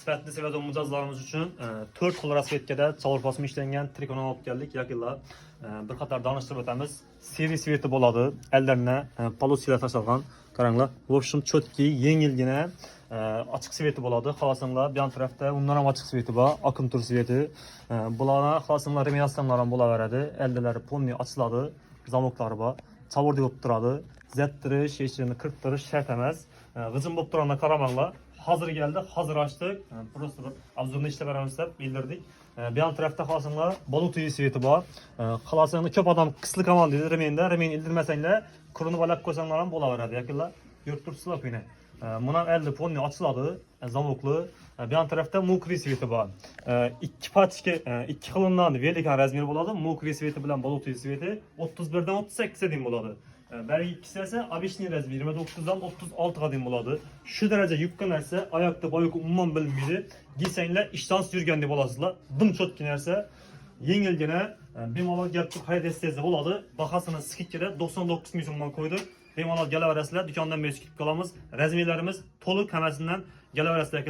sifatli seviyede mijozlarimiz uchun 4 xil rasvetkada chavur bosma ishlangan trikon olib keldik. Yakında bir qator danıştırib o'tamiz. Seri sveti bo'ladi. Ellerine polosiyalar tashlangan. Qaranglar. В общем, cho'tki, yengilgina açık sveti bo'ladi. Xohlasanglar, bu tarafda undan ham açık sveti bor, akım tur sveti. Bularga xohlasanglar reminasiyonlar ham bo'laveradi. Eldalari polni ochiladi, zamoklari bor. Chavurda bo'lib turadi. Zettirish, eshigini kirtirish shart emas. G'ijim bo'lib turgandan qaramanglar. Hazır geldi, hazır açtık. Burası bir abzurda işle beraber bildirdik. Bir yan tarafta xohlasanglar balık tüyü sveti bor. Xohlasanglar ko'p adam qisli kamal deydi remenda. Remen ildirmasanglar, kurunu balab qo'ysanglar ham bo'laveradi. Yakınlar yurib turibsizlar kuyni. Buna elde polni ochiladi, zamokli. Bir yan tarafta mokri sveti bor. İki paçka, iki xilidan velikan razmer bo'ladi. Mokri sveti bilan balık tüyü sveti 31 dan 38 ga дейін bo'ladi. Belki ikisi ise abişni razmer 29'dan 36'a дейін bo'ladi. Şu derece yükkan ise ayakta boyuku umman bilinmeydi. Giysenler işten sürgen de olasızlar. Dım çot ginerse yengilgene bir malak yaptık hayat estezi oladı. Bakasını skikçede 99 milyon koyduk. Bir malak geleveresiyle dükkandan mevcut kalamız. Razmerlerimiz tolu kanalından geleveresiyle